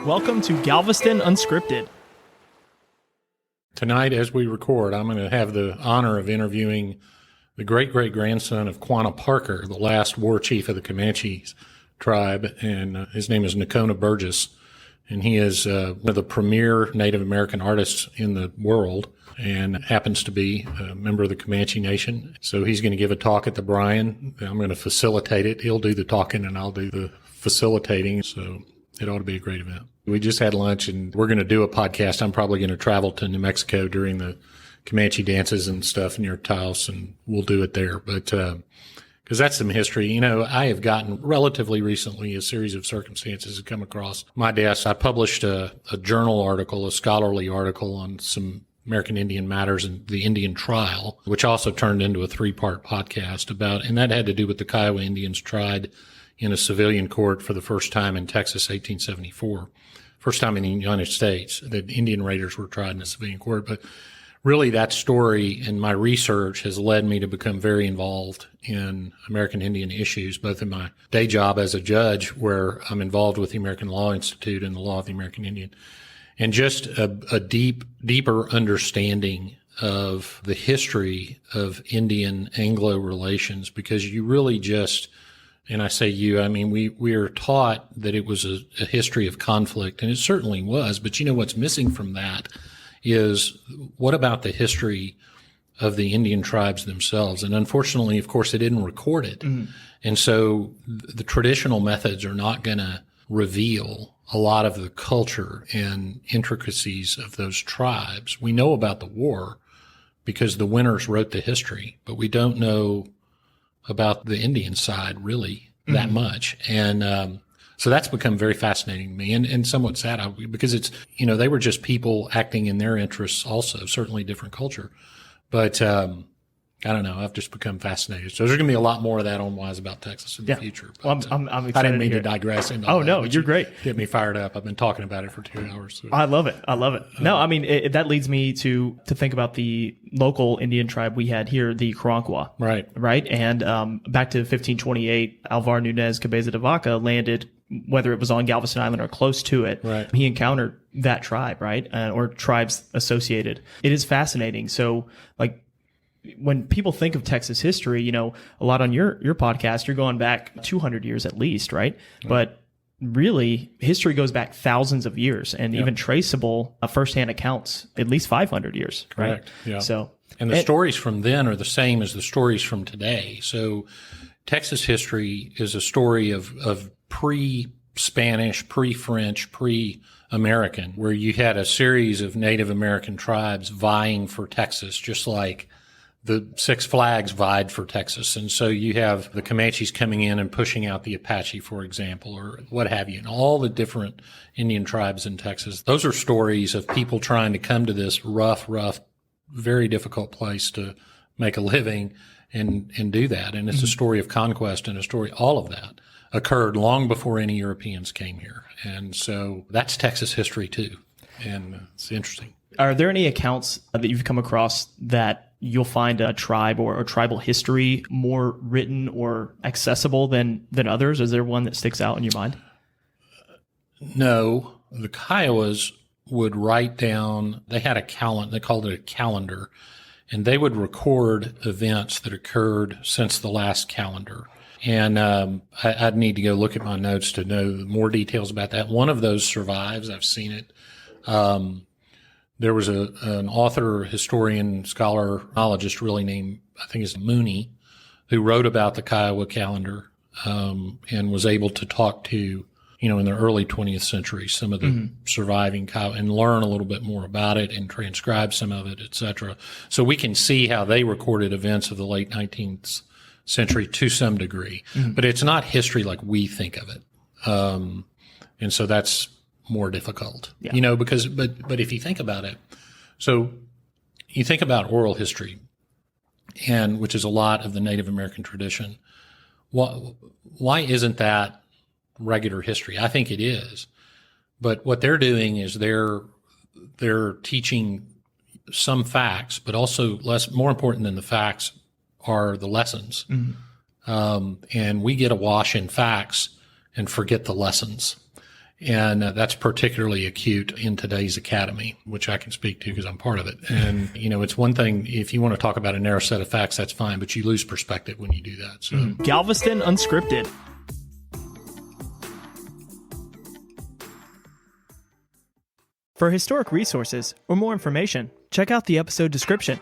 Welcome to Galveston Unscripted. Tonight, as we record, I'm going to have the honor of interviewing the great-great-grandson of Quanah Parker, the last war chief of the Comanche tribe, and his name is Nocona Burgess, and he is one of the premier Native American artists in the world and happens to be a member of the Comanche Nation. So he's going to give a talk at the Bryan. I'm going to facilitate it. He'll do the talking and I'll do the facilitating, so it ought to be a great event. We just had lunch and we're going to do a podcast. I'm probably going to travel to New Mexico during the Comanche dances and stuff near Taos, and we'll do it there. But because that's some history. You know, I have gotten relatively recently a series of circumstances that come across my desk. I published a journal article, a scholarly article on some American Indian matters and the Indian trial, which also turned into a 3-part podcast about, and that had to do with the Kiowa Indians tried in a civilian court for the first time in Texas, 1874. First time in the United States that Indian raiders were tried in a civilian court. But really that story and my research has led me to become very involved in American Indian issues, both in my day job as a judge, where I'm involved with the American Law Institute and the law of the American Indian, and just a deeper understanding of the history of Indian-Anglo relations, because you really just, and I say you, I mean, we are taught that it was a history of conflict, and it certainly was, but you know what's missing from that is what about the history of the Indian tribes themselves? And unfortunately, of course, they didn't record it. Mm-hmm. And so the traditional methods are not going to reveal a lot of the culture and intricacies of those tribes. We know about the war because the winners wrote the history, but we don't know about the Indian side really that much. And so that's become very fascinating to me and somewhat sad because it's, you know, they were just people acting in their interests also, certainly different culture. But I don't know. I've just become fascinated. So there's going to be a lot more of that on Wise About Texas in the future. But, well, I'm excited. I didn't mean to digress into Oh, that, no, you're great. Get me fired up. I've been talking about it for 2 hours. So. I love it. No, I mean, that leads me to think about the local Indian tribe we had here, the Karankawa. Right. And back to 1528, Alvar Nunez Cabeza de Vaca landed, whether it was on Galveston Island or close to it. Right. He encountered that tribe, right? Or tribes associated. It is fascinating. So, like, when people think of Texas history, you know, a lot on your podcast, you're going back 200 years at least, right? But really, history goes back thousands of years and even traceable firsthand accounts, at least 500 years. Correct. Right? Yeah. So, and the stories from then are the same as the stories from today. So Texas history is a story of pre-Spanish, pre-French, pre-American, where you had a series of Native American tribes vying for Texas, just like the Six Flags vied for Texas. And so you have the Comanches coming in and pushing out the Apache, for example, or what have you, and all the different Indian tribes in Texas. Those are stories of people trying to come to this rough, very difficult place to make a living and do that. And it's a story of conquest and a story, all of that occurred long before any Europeans came here. And so that's Texas history too. And it's interesting. Are there any accounts that you've come across that you'll find a tribe or tribal history more written or accessible than others? Is there one that sticks out in your mind? No. The Kiowas would write down, they had a calendar, they called it a calendar, and they would record events that occurred since the last calendar. And I'd need to go look at my notes to know more details about that. One of those survives. I've seen it. There was an author, historian, scholar, ethnologist really named, I think it's Mooney, who wrote about the Kiowa calendar and was able to talk to, you know, in the early 20th century, some of the surviving Kiowa and learn a little bit more about it and transcribe some of it, et cetera. So we can see how they recorded events of the late 19th century to some degree. But it's not history like we think of it. And so that's more difficult, you know, because, but if you think about it, so you think about oral history, and which is a lot of the Native American tradition. Why isn't that regular history? I think it is, but what they're doing is they're teaching some facts, but also more important than the facts are the lessons. And we get awash in facts and forget the lessons. And that's particularly acute in today's academy, which I can speak to because I'm part of it. And, it's one thing, if you want to talk about a narrow set of facts, that's fine, but you lose perspective when you do that. So Galveston Unscripted. For historic resources or more information, check out the episode description.